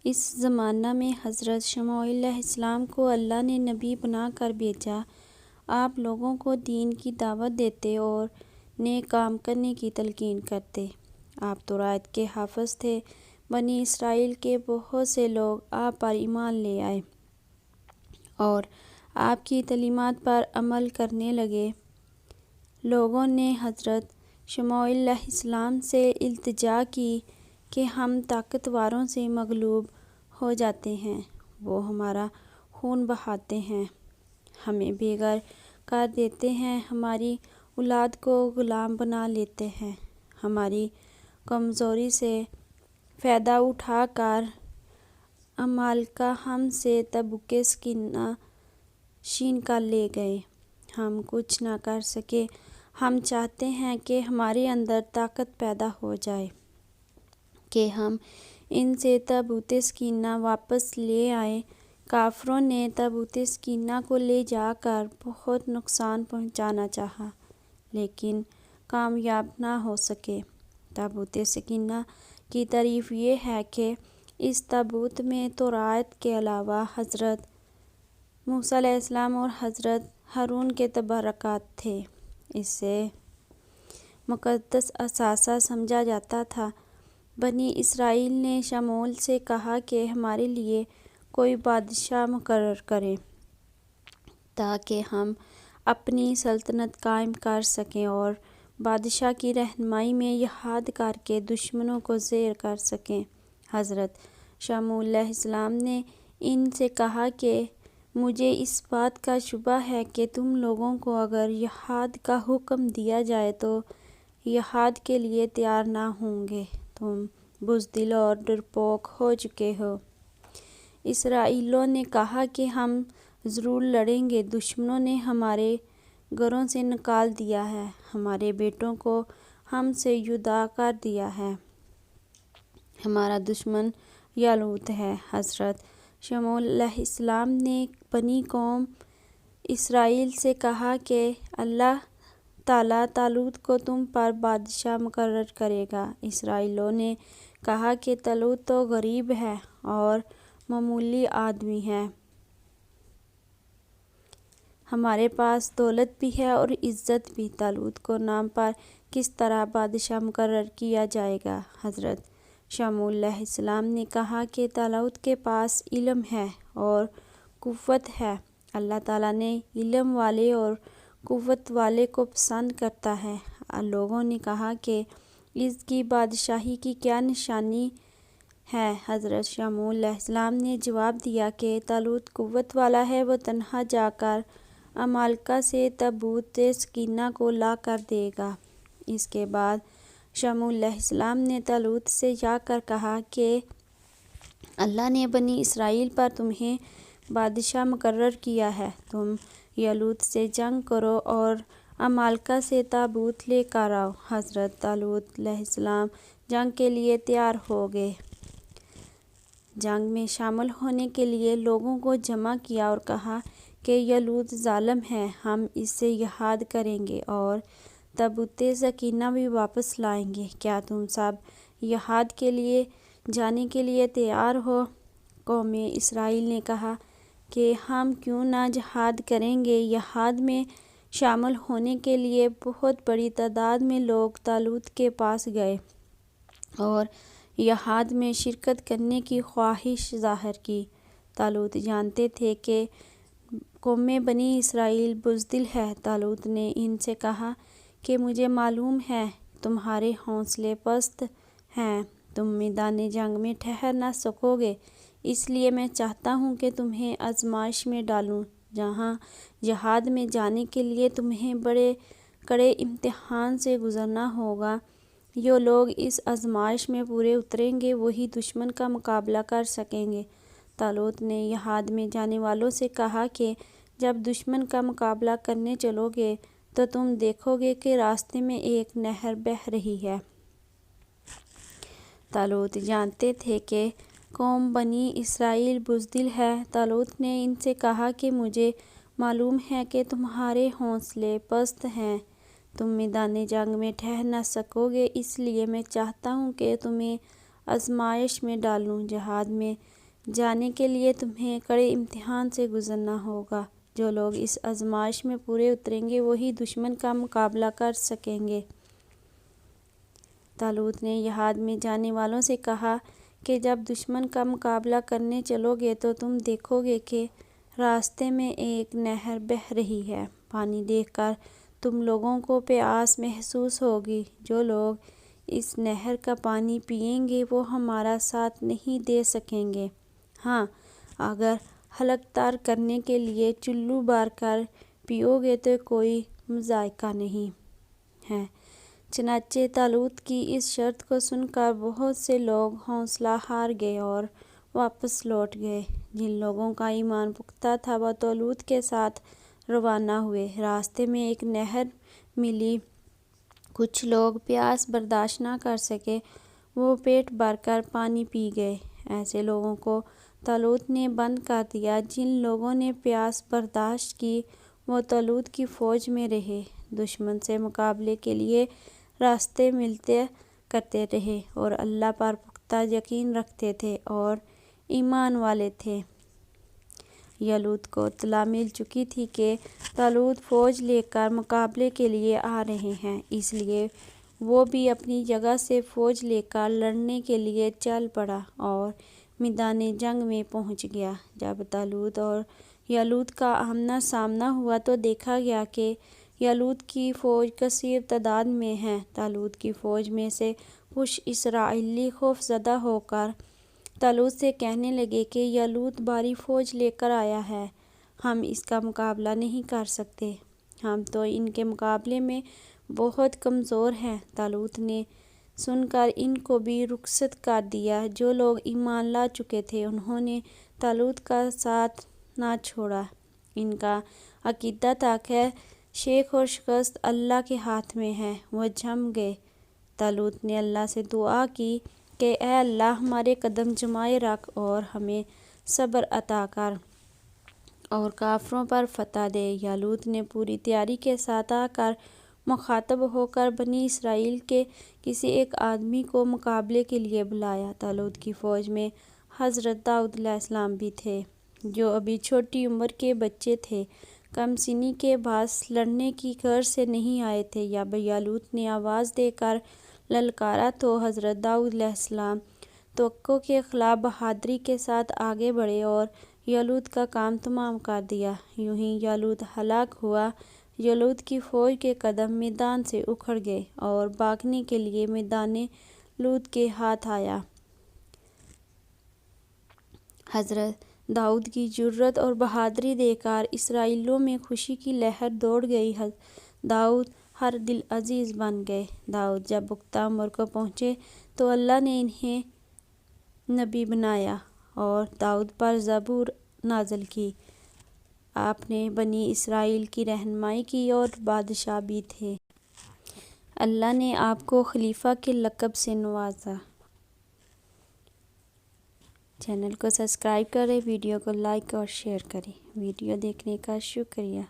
اس زمانہ میں حضرت شموئیل علیہ السلام کو اللہ نے نبی بنا کر بھیجا۔ آپ لوگوں کو دین کی دعوت دیتے اور نیک کام کرنے کی تلقین کرتے۔ آپ تورات کے حافظ تھے۔ بنی اسرائیل کے بہت سے لوگ آپ پر ایمان لے آئے اور آپ کی تعلیمات پر عمل کرنے لگے۔ لوگوں نے حضرت شموئیل علیہ السلام سے التجا کی کہ ہم طاقتوروں سے مغلوب ہو جاتے ہیں، وہ ہمارا خون بہاتے ہیں، ہمیں بے گھر کر دیتے ہیں، ہماری اولاد کو غلام بنا لیتے ہیں، ہماری کمزوری سے فائدہ اٹھا کر عمالقہ ہم سے تبوک سکینہ چھین کر لے گئے۔ ہم کچھ نہ کر سکے۔ ہم چاہتے ہیں کہ ہمارے اندر طاقت پیدا ہو جائے کہ ہم ان سے تابوت سکینہ واپس لے آئیں۔ کافروں نے تابوت سکینہ کو لے جا کر بہت نقصان پہنچانا چاہا لیکن کامیاب نہ ہو سکے۔ تابوت سکینہ کی تعریف یہ ہے کہ اس تابوت میں تورات کے علاوہ حضرت موسیٰ علیہ السلام اور حضرت ہارون کے تبرکات تھے۔ اسے مقدس اثاثہ سمجھا جاتا تھا۔ بنی اسرائیل نے شموئیل سے کہا کہ ہمارے لیے کوئی بادشاہ مقرر کریں تاکہ ہم اپنی سلطنت قائم کر سکیں اور بادشاہ کی رہنمائی میں جہاد کر کے دشمنوں کو زیر کر سکیں۔ حضرت شموئیل علیہ السلام نے ان سے کہا کہ مجھے اس بات کا شبہ ہے کہ تم لوگوں کو اگر جہاد کا حکم دیا جائے تو جہاد کے لیے تیار نہ ہوں گے۔ تم بزدل اور ڈرپوک ہو چکے ہو۔ اسرائیلیوں نے کہا کہ ہم ضرور لڑیں گے۔ دشمنوں نے ہمارے گھروں سے نکال دیا ہے، ہمارے بیٹوں کو ہم سے جدا کر دیا ہے۔ ہمارا دشمن جالوت ہے۔ حضرت شموئیل علیہ السلام نے بنی قوم اسرائیل سے کہا کہ اللہ تعالیٰ طالوت کو تم پر بادشاہ مقرر کرے گا۔ اسرائیلیوں نے کہا کہ طالوت تو غریب ہے اور معمولی آدمی ہے، ہمارے پاس دولت بھی ہے اور عزت بھی، طالوت کو نام پر کس طرح بادشاہ مقرر کیا جائے گا؟ حضرت شموئیل علیہ السلام نے کہا کہ طالوت کے پاس علم ہے اور قوت ہے۔ اللہ تعالیٰ نے علم والے اور قوت والے کو پسند کرتا ہے۔ لوگوں نے کہا کہ اس کی بادشاہی کی کیا نشانی ہے؟ حضرت شموئیل علیہ السلام نے جواب دیا کہ طالوت قوت والا ہے، وہ تنہا جا کر عمالقہ سے تابوت سکینہ کو لا کر دے گا۔ اس کے بعد شموئیل علیہ السلام نے طالوت سے جا کر کہا کہ اللہ نے بنی اسرائیل پر تمہیں بادشاہ مقرر کیا ہے، تم جالوت سے جنگ کرو اور عمالقہ سے تابوت لے کر آؤ۔ حضرت طالوت علیہ السلام جنگ کے لیے تیار ہو گئے۔ جنگ میں شامل ہونے کے لیے لوگوں کو جمع کیا اور کہا کہ جالوت ظالم ہے، ہم اس سے جہاد کریں گے اور تابوت سکینہ بھی واپس لائیں گے۔ کیا تم سب جہاد کے لیے جانے کے لیے تیار ہو؟ قوم اسرائیل نے کہا کہ ہم کیوں نہ جہاد کریں گے۔ جہاد میں شامل ہونے کے لیے بہت بڑی تعداد میں لوگ طالوت کے پاس گئے اور جہاد میں شرکت کرنے کی خواہش ظاہر کی۔ طالوت جانتے تھے کہ قوم بنی اسرائیل بزدل ہے۔ طالوت نے ان سے کہا کہ مجھے معلوم ہے تمہارے حوصلے پست ہیں، تم میدان جنگ میں ٹھہر نہ سکو گے، اس لیے میں چاہتا ہوں کہ تمہیں آزمائش میں ڈالوں جہاں جہاد میں جانے کے لیے تمہیں بڑے کڑے امتحان سے گزرنا ہوگا۔ جو لوگ اس آزمائش میں پورے اتریں گے وہی دشمن کا مقابلہ کر سکیں گے۔ طالوت نے جہاد میں جانے والوں سے کہا کہ جب دشمن کا مقابلہ کرنے چلو گے تو تم دیکھو گے کہ راستے میں ایک نہر بہہ رہی ہے۔ طالوت جانتے تھے کہ قوم بنی اسرائیل بزدل ہے۔ طالوت نے ان سے کہا کہ مجھے معلوم ہے کہ تمہارے حوصلے پست ہیں، تم میدان جنگ میں ٹھہر نہ سکو گے، اس لیے میں چاہتا ہوں کہ تمہیں آزمائش میں ڈالوں۔ جہاد میں جانے کے لیے تمہیں کڑے امتحان سے گزرنا ہوگا۔ جو لوگ اس آزمائش میں پورے اتریں گے وہی دشمن کا مقابلہ کر سکیں گے۔ طالوت نے جہاد میں جانے والوں سے کہا کہ جب دشمن کا مقابلہ کرنے چلو گے تو تم دیکھو گے کہ راستے میں ایک نہر بہہ رہی ہے۔ پانی دیکھ کر تم لوگوں کو پیاس محسوس ہوگی۔ جو لوگ اس نہر کا پانی پئیں گے وہ ہمارا ساتھ نہیں دے سکیں گے۔ ہاں، اگر حلق تار کرنے کے لیے چلو بھر کر پیو گے تو کوئی مذائقہ نہیں ہے۔ چنانچہ طالوت کی اس شرط کو سن کر بہت سے لوگ حوصلہ ہار گئے اور واپس لوٹ گئے۔ جن لوگوں کا ایمان پختہ تھا وہ طالوت کے ساتھ روانہ ہوئے۔ راستے میں ایک نہر ملی۔ کچھ لوگ پیاس برداشت نہ کر سکے، وہ پیٹ بھر کر پانی پی گئے۔ ایسے لوگوں کو طالوت نے بند کر دیا۔ جن لوگوں نے پیاس برداشت کی وہ طالوت کی فوج میں رہے، دشمن سے مقابلے کے لیے راستے ملتے کرتے رہے اور اللہ پر پختہ یقین رکھتے تھے اور ایمان والے تھے۔ جالوت کو اطلاع مل چکی تھی کہ طالوت فوج لے کر مقابلے کے لیے آ رہے ہیں، اس لیے وہ بھی اپنی جگہ سے فوج لے کر لڑنے کے لیے چل پڑا اور میدان جنگ میں پہنچ گیا۔ جب طالوت اور جالوت کا آمنا سامنا ہوا تو دیکھا گیا کہ جالوت کی فوج کثیر تعداد میں ہے۔ طالوت کی فوج میں سے کچھ اسرائیلی خوف زدہ ہو کر طالوت سے کہنے لگے کہ جالوت بھاری فوج لے کر آیا ہے، ہم اس کا مقابلہ نہیں کر سکتے، ہم تو ان کے مقابلے میں بہت کمزور ہیں۔ طالوت نے سن کر ان کو بھی رخصت کر دیا۔ جو لوگ ایمان لا چکے تھے انہوں نے طالوت کا ساتھ نہ چھوڑا۔ ان کا عقیدہ تھا کہ شیخ اور شکست اللہ کے ہاتھ میں ہے، وہ جم گئے۔ طالوت نے اللہ سے دعا کی کہ اے اللہ، ہمارے قدم جمائے رکھ اور ہمیں صبر عطا کر اور کافروں پر فتح دے۔ جالوت نے پوری تیاری کے ساتھ آ کر مخاطب ہو کر بنی اسرائیل کے کسی ایک آدمی کو مقابلے کے لیے بلایا۔ طالوت کی فوج میں حضرت داؤد علیہ السلام بھی تھے، جو ابھی چھوٹی عمر کے بچے تھے، کم سنی کے باعث لڑنے کی غرض سے نہیں آئے تھے۔ جب جالوت نے آواز دے کر للکارا تو حضرت داؤد علیہ السلام توقع کے خلاف بہادری کے ساتھ آگے بڑھے اور جالوت کا کام تمام کر دیا۔ یوں ہی جالوت ہلاک ہوا۔ جالوت کی فوج کے قدم میدان سے اکھڑ گئے اور بھاگنے کے لیے میدان لوط کے ہاتھ آیا۔ حضرت داؤد کی جرأت اور بہادری دیکھ کر اسرائیلیوں میں خوشی کی لہر دوڑ گئی۔ داؤد ہر دل عزیز بن گئے۔ داؤد جب پختہ عمر کو پہنچے تو اللہ نے انہیں نبی بنایا اور داؤد پر زبور نازل کی۔ آپ نے بنی اسرائیل کی رہنمائی کی اور بادشاہ بھی تھے۔ اللہ نے آپ کو خلیفہ کے لقب سے نوازا۔ چینل کو سبسکرائب کریں، ویڈیو کو لائک اور شیئر کریں۔ ویڈیو دیکھنے کا شکریہ۔